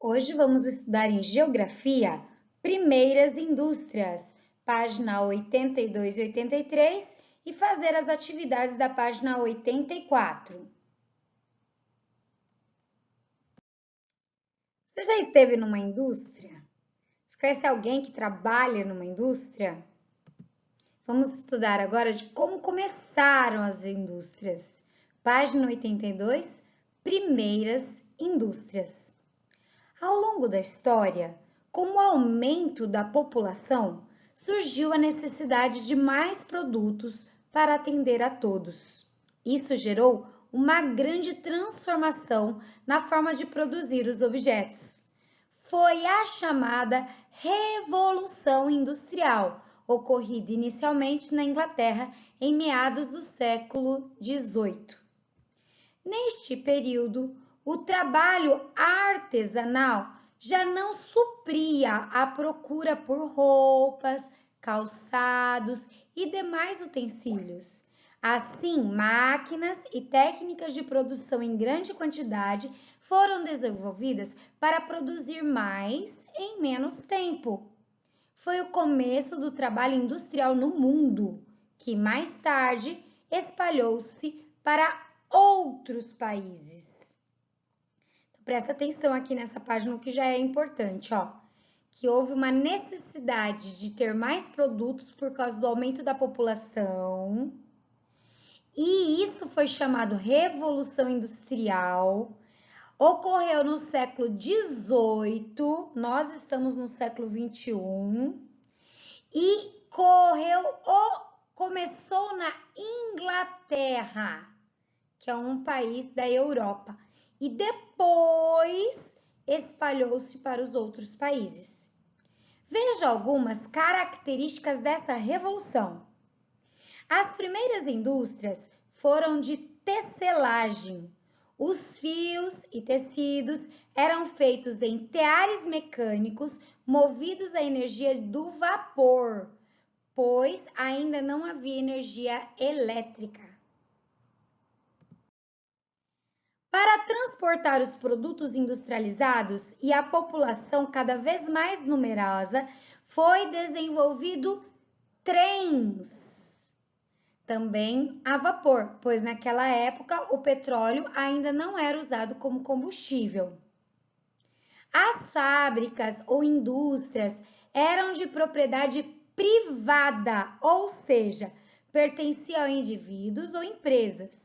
Hoje vamos estudar em Geografia, Primeiras Indústrias, página 82 e 83 e fazer as atividades da página 84. Você já esteve numa indústria? Você conhece alguém que trabalha numa indústria? Vamos estudar agora de como começaram as indústrias. Página 82, Primeiras Indústrias. Ao longo da história, com o aumento da população, surgiu a necessidade de mais produtos para atender a todos. Isso gerou uma grande transformação na forma de produzir os objetos. Foi a chamada Revolução Industrial, ocorrida inicialmente na Inglaterra em meados do século XVIII. Neste período, o trabalho artesanal já não supria a procura por roupas, calçados e demais utensílios. Assim, máquinas e técnicas de produção em grande quantidade foram desenvolvidas para produzir mais em menos tempo. Foi o começo do trabalho industrial no mundo, que mais tarde espalhou-se para outros países. Então, presta atenção aqui nessa página, o que já é importante, ó. Que houve uma necessidade de ter mais produtos por causa do aumento da população. E isso foi chamado Revolução Industrial. Ocorreu no século XVIII, nós estamos no século XXI. E começou na Inglaterra, que é um país da Europa, e depois espalhou-se para os outros países. Veja algumas características dessa revolução. As primeiras indústrias foram de tecelagem. Os fios e tecidos eram feitos em teares mecânicos movidos à energia do vapor, pois ainda não havia energia elétrica. Para transportar os produtos industrializados e a população cada vez mais numerosa, foi desenvolvido trens, também a vapor, pois naquela época o petróleo ainda não era usado como combustível. As fábricas ou indústrias eram de propriedade privada, ou seja, pertenciam a indivíduos ou empresas.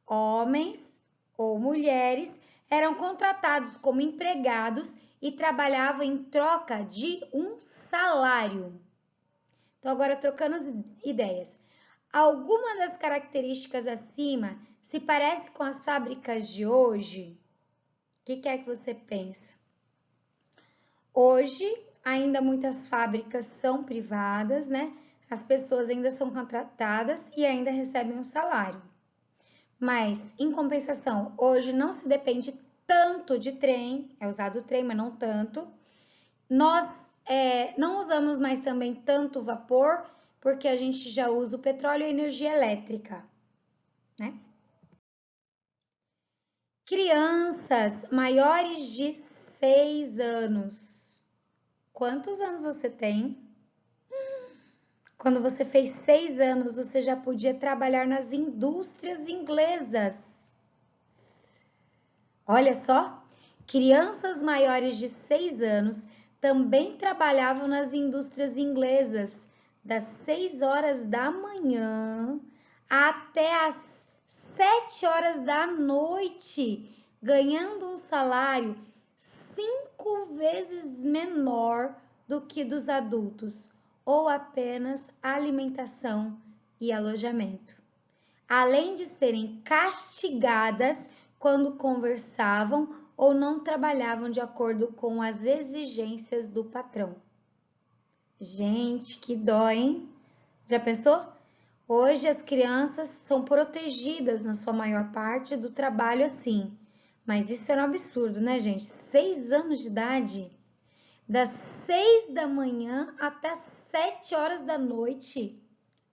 Homens ou mulheres eram contratados como empregados e trabalhavam em troca de um salário. Então, agora trocando as ideias. Alguma das características acima se parece com as fábricas de hoje? O que é que você pensa? Hoje, ainda muitas fábricas são privadas, né? As pessoas ainda são contratadas e ainda recebem um salário. Mas, em compensação, hoje não se depende tanto de trem, é usado o trem, mas não tanto. Nós não usamos mais também tanto vapor, porque a gente já usa o petróleo e a energia elétrica, né? Crianças maiores de 6 anos. Quantos anos você tem? Quando você fez 6 anos, você já podia trabalhar nas indústrias inglesas. Olha só, crianças maiores de 6 anos também trabalhavam nas indústrias inglesas, das 6 horas da manhã até as 7 horas da noite, ganhando um salário 5 vezes menor do que dos adultos, ou apenas alimentação e alojamento. Além de serem castigadas quando conversavam ou não trabalhavam de acordo com as exigências do patrão. Gente, que dó, hein? Já pensou? Hoje as crianças são protegidas na sua maior parte do trabalho assim. Mas isso era um absurdo, né, gente? 6 anos de idade, das 6 da manhã até as 7 horas da noite.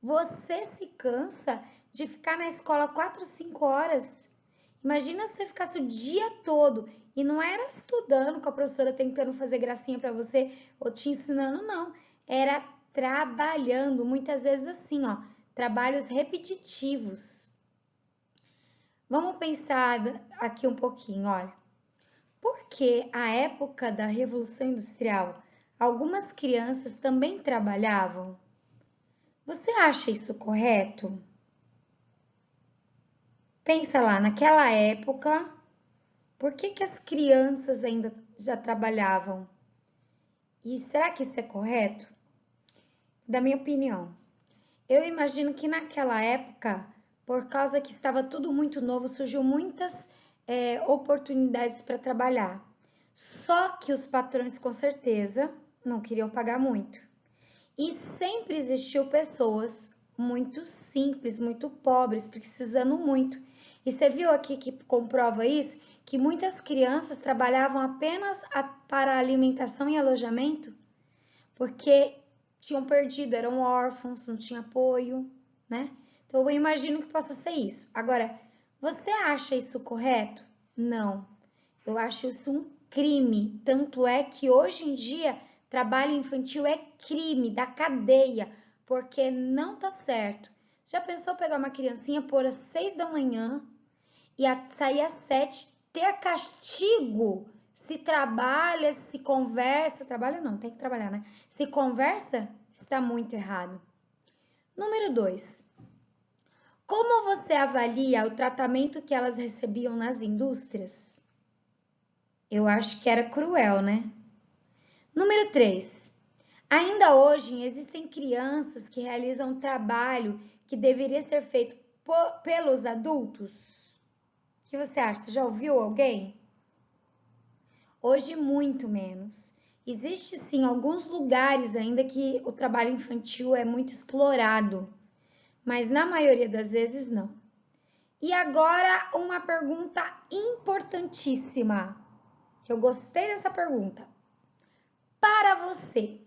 Você se cansa de ficar na escola 4, 5 horas Imagina se você ficasse o dia todo e não era estudando com a professora tentando fazer gracinha para você ou te ensinando, não. Era trabalhando, muitas vezes assim, ó, trabalhos repetitivos. Vamos pensar aqui um pouquinho, olha. Porque a época da Revolução Industrial, algumas crianças também trabalhavam. Você acha isso correto? Pensa lá, naquela época, por que as crianças ainda já trabalhavam? E será que isso é correto? Da minha opinião, eu imagino que naquela época, por causa que estava tudo muito novo, surgiu muitas oportunidades para trabalhar. Só que os patrões, com certeza, não queriam pagar muito. E sempre existiu pessoas muito simples, muito pobres, precisando muito. E você viu aqui que comprova isso? Que muitas crianças trabalhavam apenas para alimentação e alojamento, porque tinham perdido, eram órfãos, não tinha apoio, né? Então eu imagino que possa ser isso. Agora, você acha isso correto? Não. Eu acho isso um crime. Tanto é que hoje em dia trabalho infantil é crime da cadeia, porque não tá certo. Já pensou pegar uma criancinha por às 6 da manhã e sair às 7, ter castigo? Se trabalha, se conversa, trabalha não, tem que trabalhar, né? Se conversa, está muito errado. Número 2. Como você avalia o tratamento que elas recebiam nas indústrias? Eu acho que era cruel, né? Número 3. Ainda hoje existem crianças que realizam trabalho que deveria ser feito pelos adultos? O que você acha? Você já ouviu alguém? Hoje muito menos. Existe sim alguns lugares ainda que o trabalho infantil é muito explorado, mas na maioria das vezes não. E agora uma pergunta importantíssima, que eu gostei dessa pergunta. Para você,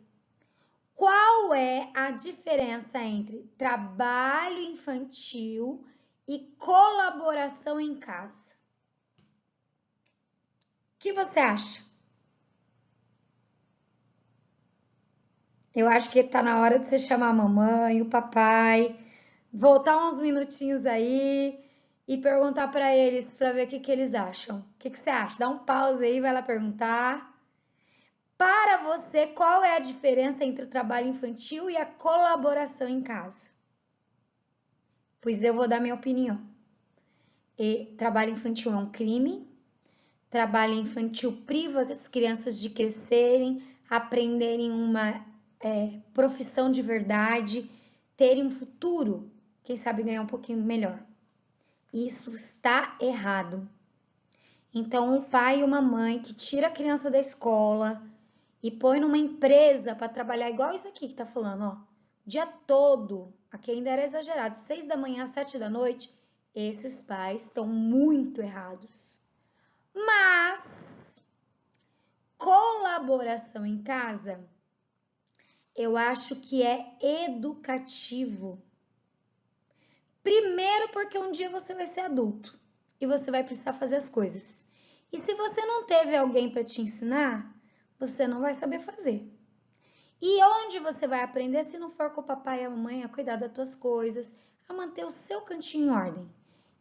qual é a diferença entre trabalho infantil e colaboração em casa? O que você acha? Eu acho que tá na hora de você chamar a mamãe, o papai, voltar uns minutinhos aí e perguntar para eles para ver o que eles acham. O que você acha? Dá um pause aí, vai lá perguntar. Para você, qual é a diferença entre o trabalho infantil e a colaboração em casa? Pois eu vou dar minha opinião. Trabalho infantil é um crime. Trabalho infantil priva as crianças de crescerem, aprenderem uma profissão de verdade, terem um futuro, quem sabe ganhar um pouquinho melhor. Isso está errado. Então, um pai e uma mãe que tira a criança da escola e põe numa empresa para trabalhar igual isso aqui que tá falando, ó, o dia todo, aqui ainda era exagerado, 6 da manhã, 7 da noite, esses pais estão muito errados. Mas colaboração em casa, eu acho que é educativo. Primeiro porque um dia você vai ser adulto e você vai precisar fazer as coisas. E se você não teve alguém para te ensinar, você não vai saber fazer. E onde você vai aprender se não for com o papai e a mamãe a cuidar das tuas coisas, a manter o seu cantinho em ordem?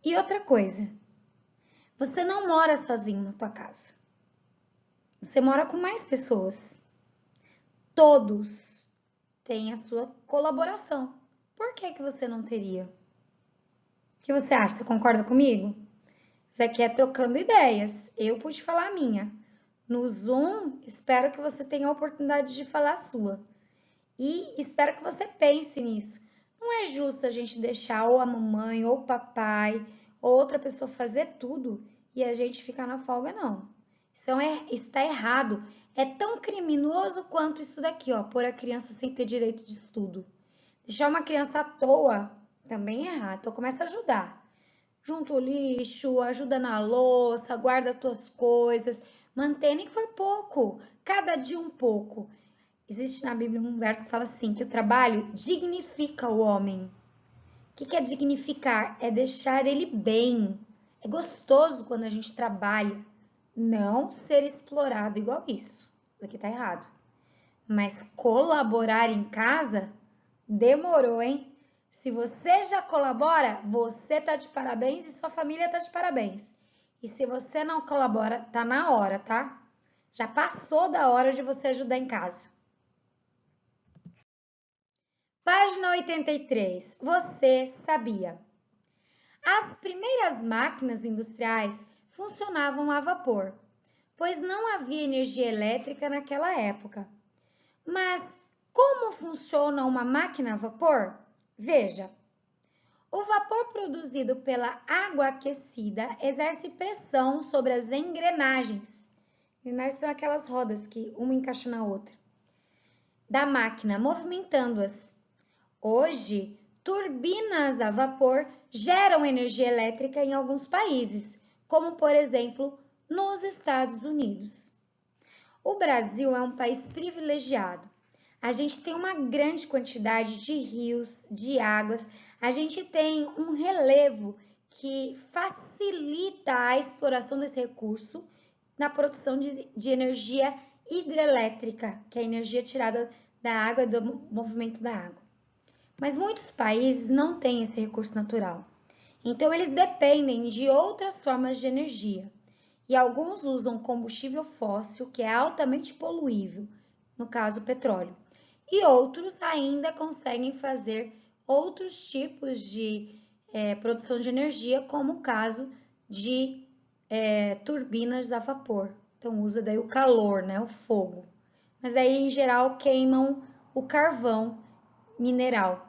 E outra coisa, você não mora sozinho na tua casa. Você mora com mais pessoas. Todos têm a sua colaboração. Por que você não teria? O que você acha? Você concorda comigo? Isso aqui é trocando ideias. Eu pude falar a minha. No Zoom, espero que você tenha a oportunidade de falar a sua. E espero que você pense nisso. Não é justo a gente deixar ou a mamãe, ou o papai, ou outra pessoa fazer tudo e a gente ficar na folga, não. Isso está errado. É tão criminoso quanto isso daqui, ó, pôr a criança sem ter direito de estudo. Deixar uma criança à toa também é errado. Então começa a ajudar. Junta o lixo, ajuda na louça, guarda as tuas coisas, mantém nem que for pouco, cada dia um pouco. Existe na Bíblia um verso que fala assim, que o trabalho dignifica o homem. O que é dignificar? É deixar ele bem, É gostoso quando a gente trabalha, não ser explorado igual isso. Isso aqui tá errado. Mas colaborar em casa, demorou, hein? Se você já colabora, você tá de parabéns e sua família tá de parabéns. E se você não colabora, tá na hora, tá? Já passou da hora de você ajudar em casa. Página 83. Você sabia? As primeiras máquinas industriais funcionavam a vapor, pois não havia energia elétrica naquela época. Mas como funciona uma máquina a vapor? Veja, o vapor produzido pela água aquecida exerce pressão sobre as engrenagens. Engrenagens são aquelas rodas que uma encaixa na outra, da máquina, movimentando-as. Hoje, turbinas a vapor geram energia elétrica em alguns países, como por exemplo nos Estados Unidos. O Brasil é um país privilegiado. A gente tem uma grande quantidade de rios, de águas, a gente tem um relevo que facilita a exploração desse recurso na produção de energia hidrelétrica, que é a energia tirada da água e do movimento da água. Mas muitos países não têm esse recurso natural, então eles dependem de outras formas de energia. E alguns usam combustível fóssil, que é altamente poluível, no caso petróleo. E outros ainda conseguem fazer outros tipos de produção de energia, como o caso de turbinas a vapor. Então usa daí o calor, né, o fogo. Mas aí em geral queimam o carvão mineral.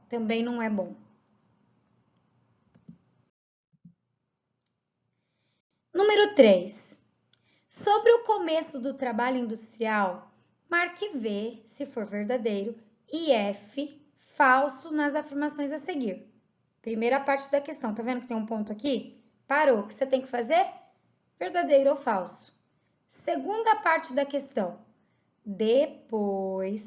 Também não é bom. Número 3. Sobre o começo do trabalho industrial, marque V, se for verdadeiro, e F, falso, nas afirmações a seguir. Primeira parte da questão, tá vendo que tem um ponto aqui? Parou. O que você tem que fazer? Verdadeiro ou falso. Segunda parte da questão. Depois,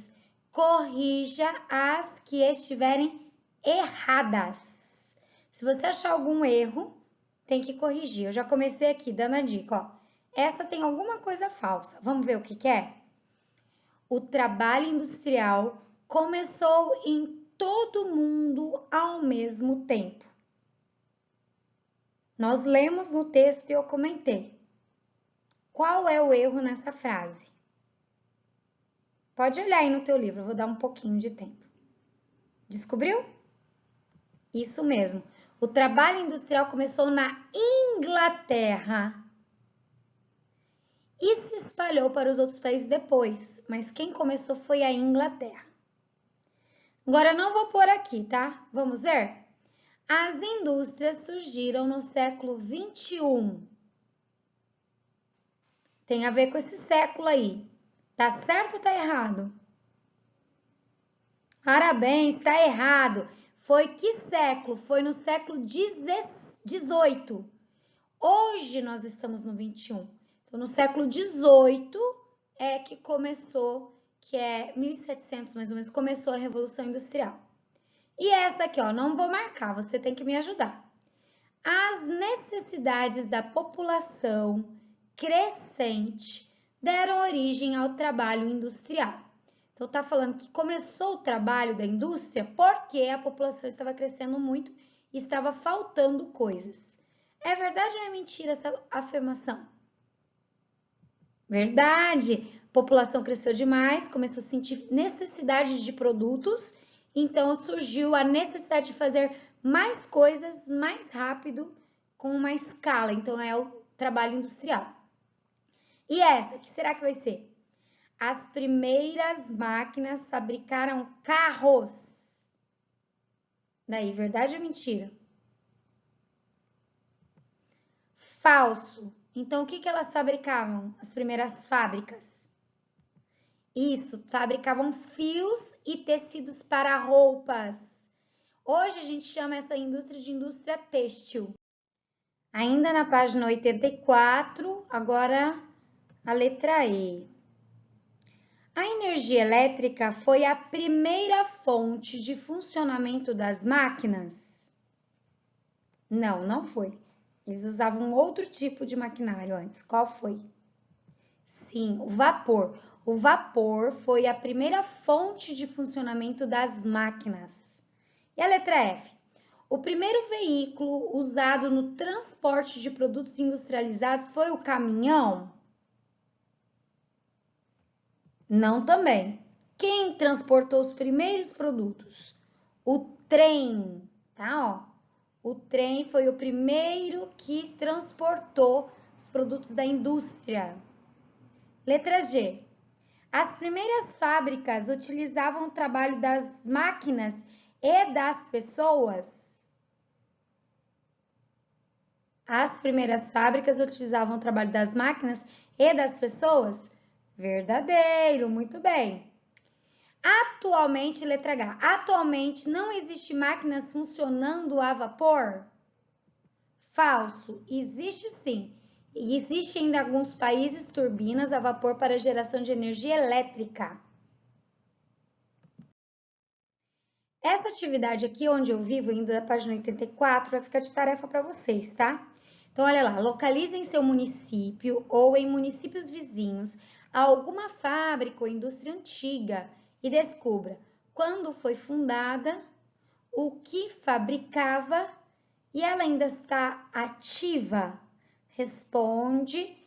corrija as que estiverem erradas. Se você achar algum erro, tem que corrigir. Eu já comecei aqui dando a dica, ó. Essa tem alguma coisa falsa. Vamos ver o que é? O trabalho industrial começou em todo mundo ao mesmo tempo. Nós lemos no texto e eu comentei. Qual é o erro nessa frase? Pode olhar aí no teu livro, eu vou dar um pouquinho de tempo. Descobriu? Isso mesmo. O trabalho industrial começou na Inglaterra e se espalhou para os outros países depois, mas quem começou foi a Inglaterra. Agora não vou pôr aqui, tá? Vamos ver? As indústrias surgiram no século 21. Tem a ver com esse século aí. Tá certo ou tá errado? Parabéns, tá errado. Foi que século? Foi no século 18. Hoje nós estamos no 21. Então, no século 18 é que começou, que é 1700 mais ou menos, começou a Revolução Industrial. E essa aqui, ó, não vou marcar, você tem que me ajudar. As necessidades da população crescente deram origem ao trabalho industrial. Então, tá falando que começou o trabalho da indústria porque a população estava crescendo muito e estava faltando coisas. É verdade ou é mentira essa afirmação? Verdade! A população cresceu demais, começou a sentir necessidade de produtos, então surgiu a necessidade de fazer mais coisas mais rápido, com uma escala. Então, é o trabalho industrial. E essa, que será que vai ser? As primeiras máquinas fabricaram carros. Daí, verdade ou mentira? Falso. Então, o que elas fabricavam? As primeiras fábricas. Isso, fabricavam fios e tecidos para roupas. Hoje a gente chama essa indústria de indústria têxtil. Ainda na página 84, agora a letra E. A energia elétrica foi a primeira fonte de funcionamento das máquinas? Não, não foi. Eles usavam outro tipo de maquinário antes. Qual foi? Sim, o vapor. O vapor foi a primeira fonte de funcionamento das máquinas. E a letra F? O primeiro veículo usado no transporte de produtos industrializados foi o caminhão? Não também. Quem transportou os primeiros produtos? O trem, tá? Ó, o trem foi o primeiro que transportou os produtos da indústria. Letra G. As primeiras fábricas utilizavam o trabalho das máquinas e das pessoas? As primeiras fábricas utilizavam o trabalho das máquinas e das pessoas? Verdadeiro, muito bem. Atualmente, letra H, atualmente não existe máquinas funcionando a vapor? Falso, existe sim. E existe ainda em alguns países turbinas a vapor para geração de energia elétrica. Essa atividade aqui, onde eu vivo, ainda da página 84, vai ficar de tarefa para vocês, tá? Então, olha lá, localize em seu município ou em municípios vizinhos alguma fábrica ou indústria antiga e descubra quando foi fundada, o que fabricava e ela ainda está ativa. Responde,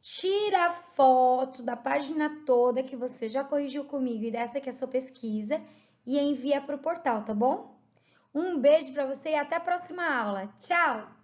tira a foto da página toda que você já corrigiu comigo e dessa que é a sua pesquisa e envia para o portal, tá bom? Um beijo para você e até a próxima aula. Tchau!